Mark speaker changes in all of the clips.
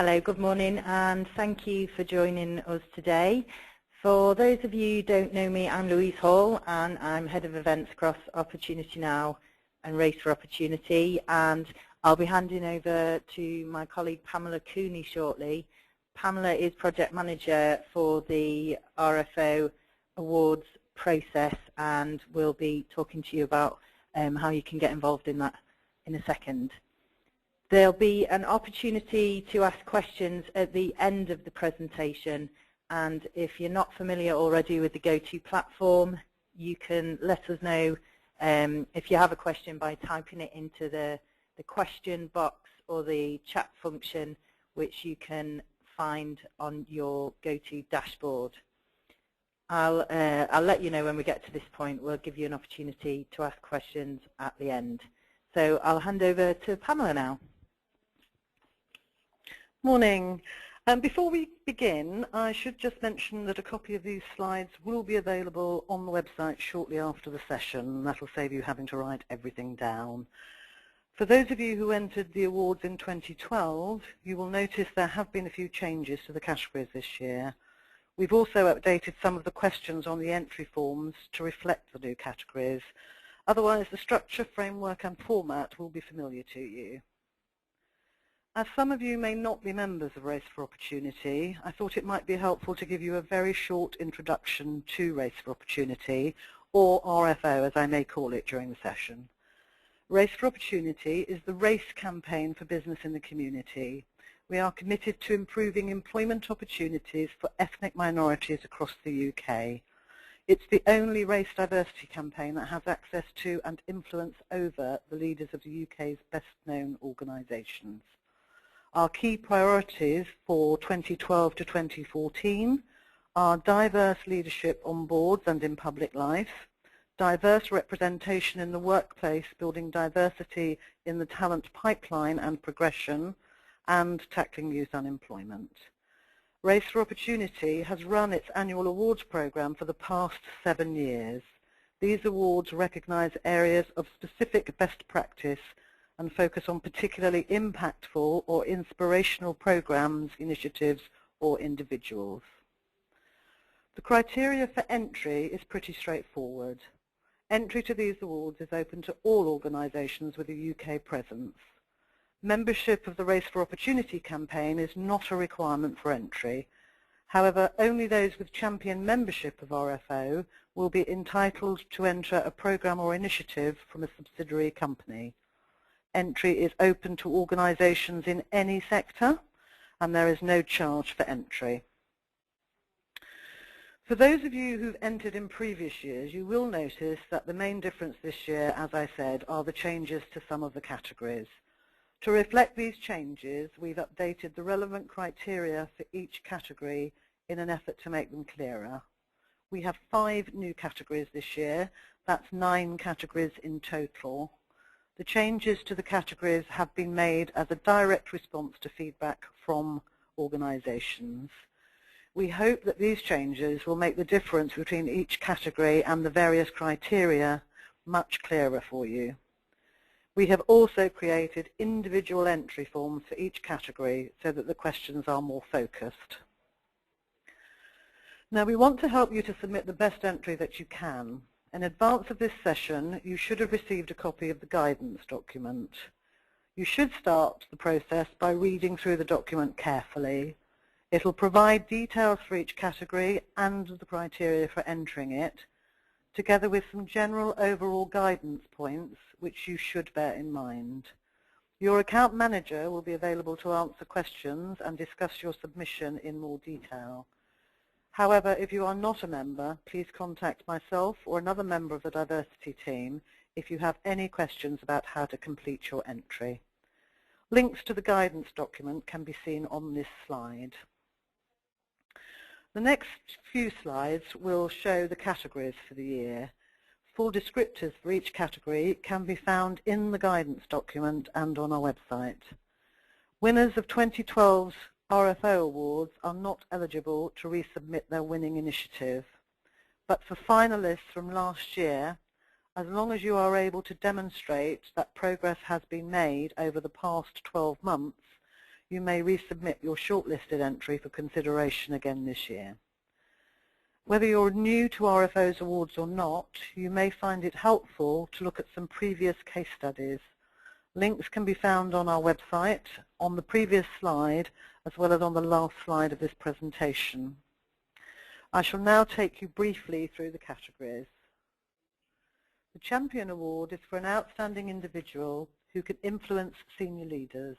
Speaker 1: Hello, good morning, and thank you for joining us today. For those of you who don't know me, I'm Louise Hall, and I'm Head of Events across Opportunity Now and Race for Opportunity, and I'll be handing over to my colleague Pamela Cooney shortly. Pamela is Project Manager for the RFO Awards process, and we'll be talking to you about how you can get involved in that in a second. There'll be an opportunity to ask questions at the end of the presentation, and if you're not familiar already with the GoTo platform, you can let us know if you have a question by typing it into the question box or the chat function, which you can find on your GoTo dashboard. I'll let you know when we get to this point. We'll give you an opportunity to ask questions at the end. So I'll hand over to Pamela now.
Speaker 2: Morning. Before we begin, I should just mention that a copy of these slides will be available on the website shortly after the session. That will save you having to write everything down. For those of you who entered the awards in 2012, you will notice there have been a few changes to the categories this year. We've also updated some of the questions on the entry forms to reflect the new categories. Otherwise, the structure, framework and format will be familiar to you. As some of you may not be members of Race for Opportunity, I thought it might be helpful to give you a very short introduction to Race for Opportunity, or RFO as I may call it during the session. Race for Opportunity is the race campaign for business in the community. We are committed to improving employment opportunities for ethnic minorities across the UK. It's the only race diversity campaign that has access to and influence over the leaders of the UK's best-known organisations. Our key priorities for 2012 to 2014 are diverse leadership on boards and in public life, diverse representation in the workplace, building diversity in the talent pipeline and progression, and tackling youth unemployment. Race for Opportunity has run its annual awards programme for the past 7 years. These awards recognise areas of specific best practice and focus on particularly impactful or inspirational programs, initiatives, or individuals. The criteria for entry is pretty straightforward. Entry to these awards is open to all organisations with a UK presence. Membership of the Race for Opportunity campaign is not a requirement for entry. However, only those with champion membership of RFO will be entitled to enter a programme or initiative from a subsidiary company. Entry is open to organisations in any sector, and there is no charge for entry. For those of you who've entered in previous years, you will notice that the main difference this year, as I said, are the changes to some of the categories. To reflect these changes, we've updated the relevant criteria for each category in an effort to make them clearer. We have 5 new categories this year. That's 9 categories in total. The changes to the categories have been made as a direct response to feedback from organisations. We hope that these changes will make the difference between each category and the various criteria much clearer for you. We have also created individual entry forms for each category so that the questions are more focused. Now, we want to help you to submit the best entry that you can. In advance of this session, you should have received a copy of the guidance document. You should start the process by reading through the document carefully. It will provide details for each category and the criteria for entering it, together with some general overall guidance points which you should bear in mind. Your account manager will be available to answer questions and discuss your submission in more detail. However, if you are not a member, please contact myself or another member of the diversity team if you have any questions about how to complete your entry. Links to the guidance document can be seen on this slide. The next few slides will show the categories for the year. Full descriptors for each category can be found in the guidance document and on our website. Winners of 2012's RFO awards are not eligible to resubmit their winning initiative, but for finalists from last year, as long as you are able to demonstrate that progress has been made over the past 12 months, you may resubmit your shortlisted entry for consideration again this year. Whether you're new to RFO's awards or not, you may find it helpful to look at some previous case studies. Links can be found on our website, on the previous slide, as well as on the last slide of this presentation. I shall now take you briefly through the categories. The Champion Award is for an outstanding individual who can influence senior leaders.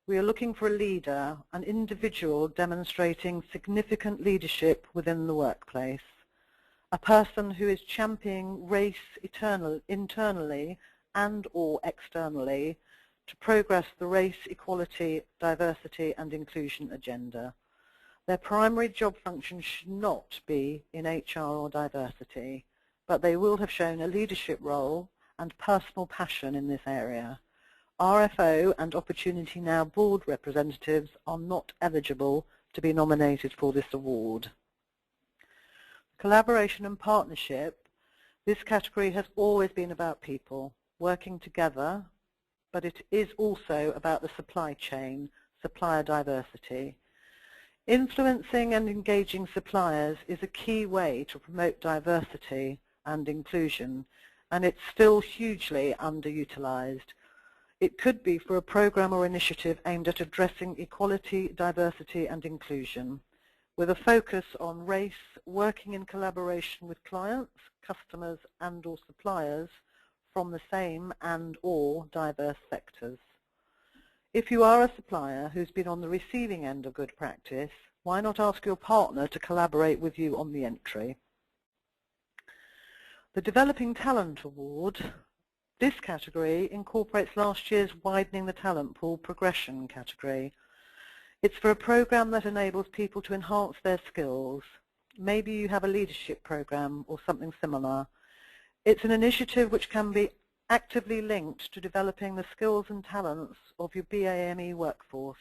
Speaker 2: We are looking for a leader, an individual demonstrating significant leadership within the workplace, a person who is championing race internally and or externally to progress the race, equality, diversity and inclusion agenda. Their primary job function should not be in HR or diversity, but they will have shown a leadership role and personal passion in this area. RFO and Opportunity Now board representatives are not eligible to be nominated for this award. Collaboration and partnership. This category has always been about people working together, but it is also about the supply chain, supplier diversity. Influencing and engaging suppliers is a key way to promote diversity and inclusion, and it's still hugely underutilized. It could be for a program or initiative aimed at addressing equality, diversity and inclusion, with a focus on race, working in collaboration with clients, customers and or suppliers from the same and or diverse sectors. If you are a supplier who's been on the receiving end of good practice, why not ask your partner to collaborate with you on the entry? The Developing Talent Award. This category incorporates last year's Widening the Talent Pool progression category. It's for a program that enables people to enhance their skills. Maybe you have a leadership program or something similar. It's an initiative which can be actively linked to developing the skills and talents of your BAME workforce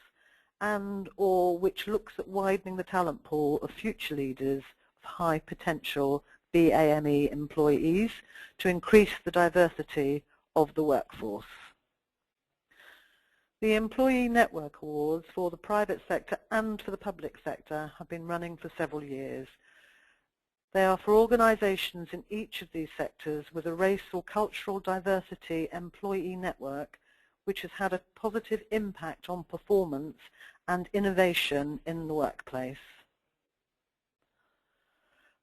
Speaker 2: and or which looks at widening the talent pool of future leaders of high potential BAME employees to increase the diversity of the workforce. The Employee Network Awards for the private sector and for the public sector have been running for several years. They are for organisations in each of these sectors with a race or cultural diversity employee network which has had a positive impact on performance and innovation in the workplace.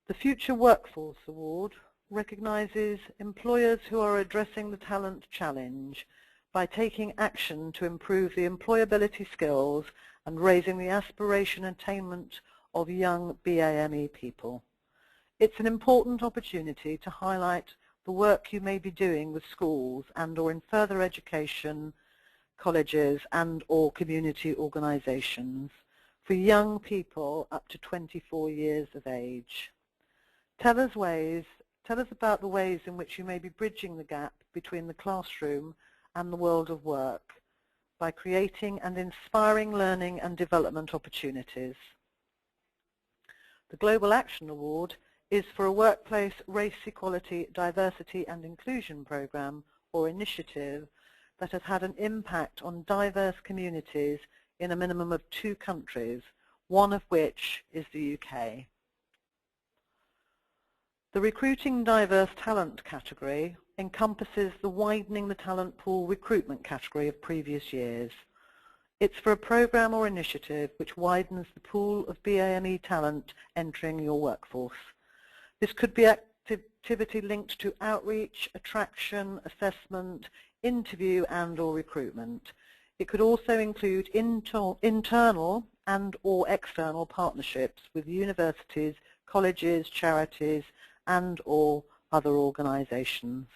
Speaker 2: The Future Workforce Award recognises employers who are addressing the talent challenge by taking action to improve the employability skills and raising the aspiration and attainment of young BAME people. It's an important opportunity to highlight the work you may be doing with schools and or in further education, colleges and or community organisations for young people up to 24 years of age. Tell us about the ways in which you may be bridging the gap between the classroom and the world of work by creating and inspiring learning and development opportunities. The Global Action Award is for a workplace race, equality, diversity and inclusion program or initiative that has had an impact on diverse communities in a minimum of 2 countries, one of which is the UK. The Recruiting Diverse Talent category encompasses the Widening the Talent Pool recruitment category of previous years. It's for a program or initiative which widens the pool of BAME talent entering your workforce. This could be activity linked to outreach, attraction, assessment, interview and or recruitment. It could also include internal and or external partnerships with universities, colleges, charities and or other organisations.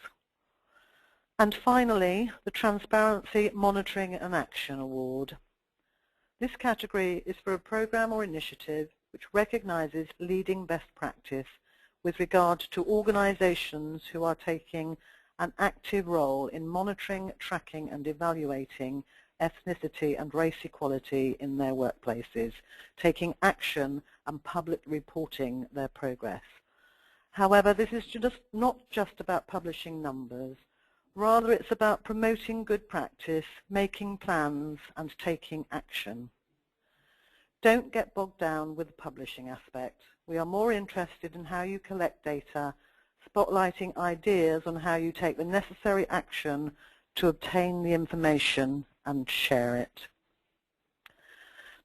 Speaker 2: And finally, the Transparency, Monitoring and Action Award. This category is for a program or initiative which recognises leading best practice with regard to organisations who are taking an active role in monitoring, tracking and evaluating ethnicity and race equality in their workplaces, taking action and publicly reporting their progress. However, this is not just about publishing numbers. Rather, it's about promoting good practice, making plans, and taking action. Don't get bogged down with the publishing aspect. We are more interested in how you collect data, spotlighting ideas on how you take the necessary action to obtain the information and share it.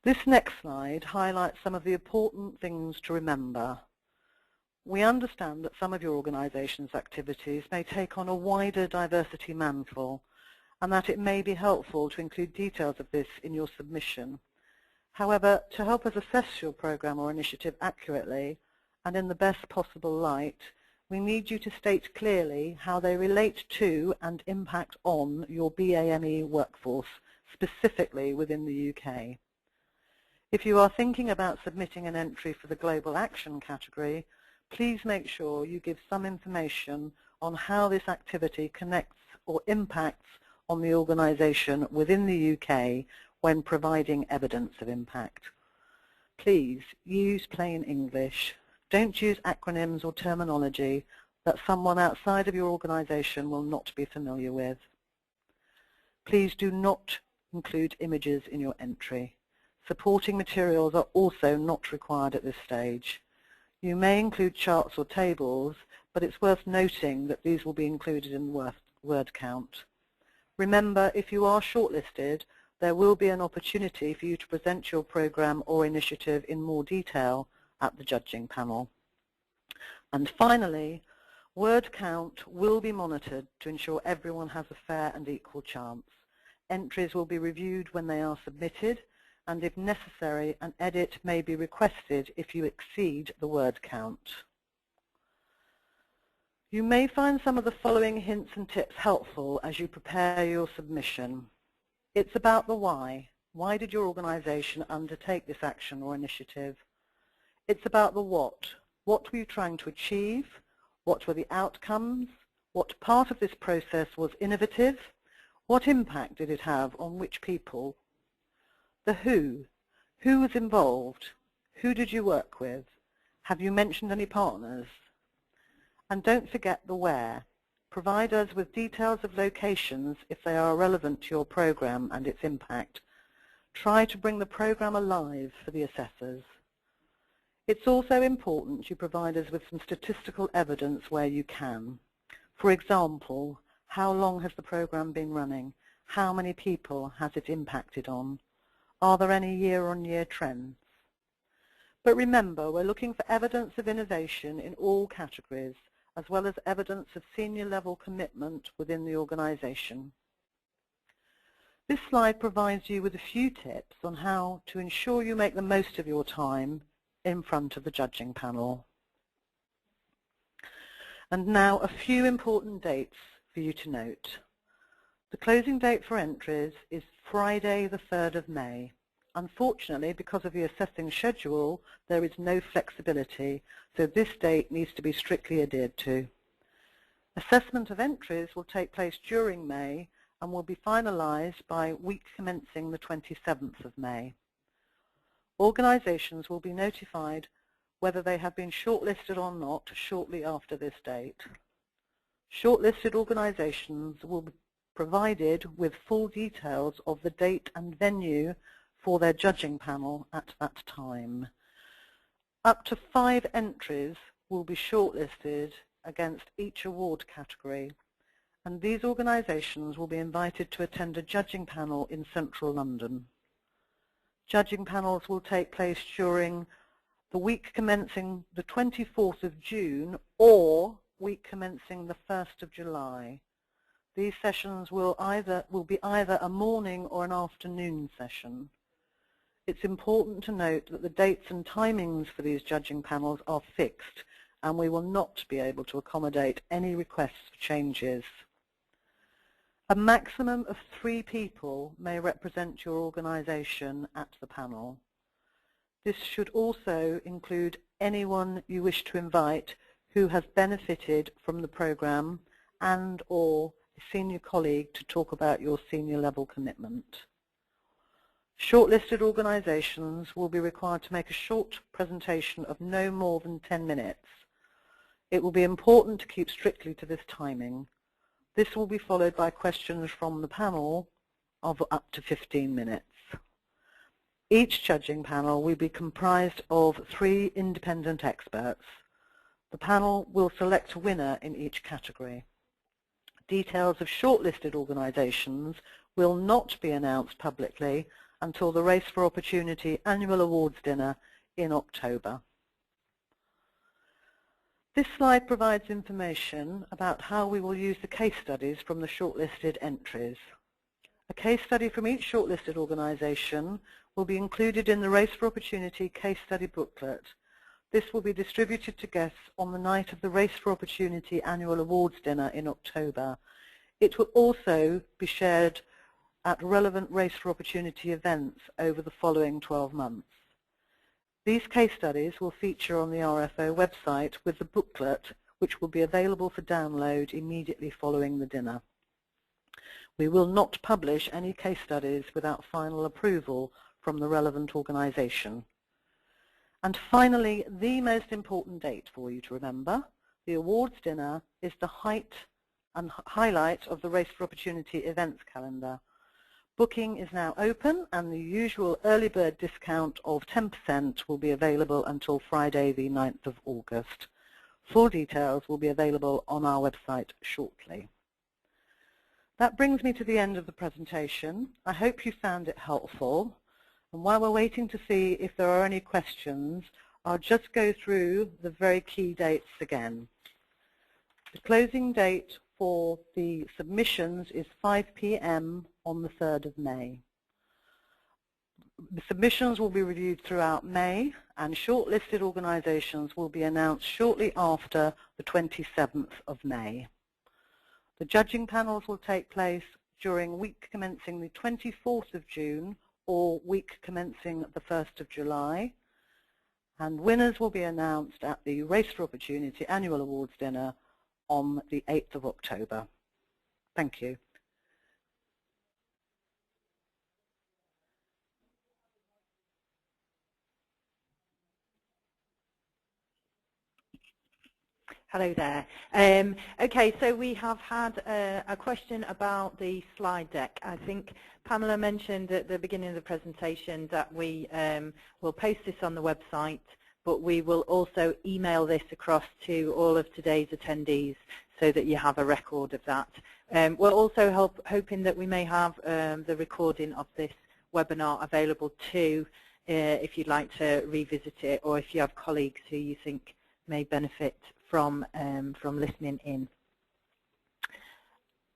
Speaker 2: This next slide highlights some of the important things to remember. We understand that some of your organisation's activities may take on a wider diversity mantle, and that it may be helpful to include details of this in your submission. However, to help us assess your programme or initiative accurately and in the best possible light, we need you to state clearly how they relate to and impact on your BAME workforce, specifically within the UK. If you are thinking about submitting an entry for the Global Action category, please make sure you give some information on how this activity connects or impacts on the organisation within the UK when providing evidence of impact. Please use plain English. Don't use acronyms or terminology that someone outside of your organisation will not be familiar with. Please do not include images in your entry. Supporting materials are also not required at this stage. You may include charts or tables, but it's worth noting that these will be included in the word count. Remember, if you are shortlisted, there will be an opportunity for you to present your programme or initiative in more detail at the judging panel. And finally, word count will be monitored to ensure everyone has a fair and equal chance. Entries will be reviewed when they are submitted, and if necessary, an edit may be requested if you exceed the word count. You may find some of the following hints and tips helpful as you prepare your submission. It's about the why. Why did your organisation undertake this action or initiative? It's about the what. What were you trying to achieve? What were the outcomes? What part of this process was innovative? What impact did it have on which people? The who. Who was involved? Who did you work with? Have you mentioned any partners? And don't forget the where. Provide us with details of locations if they are relevant to your programme and its impact. Try to bring the programme alive for the assessors. It's also important you provide us with some statistical evidence where you can. For example, how long has the programme been running? How many people has it impacted on? Are there any year-on-year trends? But remember, we're looking for evidence of innovation in all categories, as well as evidence of senior level commitment within the organisation. This slide provides you with a few tips on how to ensure you make the most of your time in front of the judging panel. And now a few important dates for you to note. The closing date for entries is Friday the 3rd of May. Unfortunately, because of the assessing schedule, there is no flexibility, so this date needs to be strictly adhered to. Assessment of entries will take place during May and will be finalised by week commencing the 27th of May. Organisations will be notified whether they have been shortlisted or not shortly after this date. Shortlisted organisations will be provided with full details of the date and venue for their judging panel at that time. Up to 5 entries will be shortlisted against each award category, and these organisations will be invited to attend a judging panel in central London. Judging panels will take place during the week commencing the 24th of June or week commencing the 1st of July. These sessions will be either a morning or an afternoon session. It's important to note that the dates and timings for these judging panels are fixed, and we will not be able to accommodate any requests for changes. A maximum of 3 people may represent your organisation at the panel. This should also include anyone you wish to invite who has benefited from the programme and/or a senior colleague to talk about your senior level commitment. Shortlisted organisations will be required to make a short presentation of no more than 10 minutes. It will be important to keep strictly to this timing. This will be followed by questions from the panel of up to 15 minutes. Each judging panel will be comprised of 3 independent experts. The panel will select a winner in each category. Details of shortlisted organisations will not be announced publicly until the Race for Opportunity annual awards dinner in October. This slide provides information about how we will use the case studies from the shortlisted entries. A case study from each shortlisted organisation will be included in the Race for Opportunity case study booklet. This will be distributed to guests on the night of the Race for Opportunity annual awards dinner in October. It will also be shared at relevant Race for Opportunity events over the following 12 months. These case studies will feature on the RFO website with the booklet, which will be available for download immediately following the dinner. We will not publish any case studies without final approval from the relevant organisation. And finally, the most important date for you to remember, the awards dinner is the height and highlight of the Race for Opportunity events calendar. Booking is now open and the usual early bird discount of 10% will be available until Friday the 9th of August. Full details will be available on our website shortly. That brings me to the end of the presentation. I hope you found it helpful. And while we're waiting to see if there are any questions, I'll just go through the very key dates again. The closing date for the submissions is 5 p.m. on the 3rd of May. The submissions will be reviewed throughout May and shortlisted organisations will be announced shortly after the 27th of May. The judging panels will take place during week commencing the 24th of June or week commencing the 1st of July, and winners will be announced at the Race for Opportunity annual awards dinner on the 8th of October. Thank you.
Speaker 1: Hello there. Okay, so we have had a question about the slide deck. I think Pamela mentioned at the beginning of the presentation that we will post this on the website, but we will also email this across to all of today's attendees so that you have a record of that. We're also hoping that we may have the recording of this webinar available too, if you'd like to revisit it, or if you have colleagues who you think may benefit from listening in.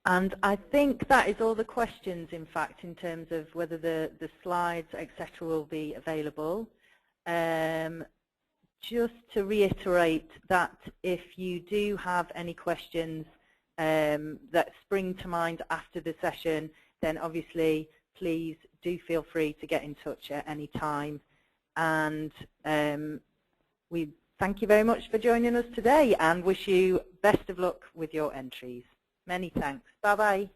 Speaker 1: And I think that is all the questions, in fact, in terms of whether the slides, etc., will be available. Just to reiterate that if you do have any questions that spring to mind after the session, then obviously please do feel free to get in touch at any time. And we thank you very much for joining us today and wish you best of luck with your entries. Many thanks. Bye-bye.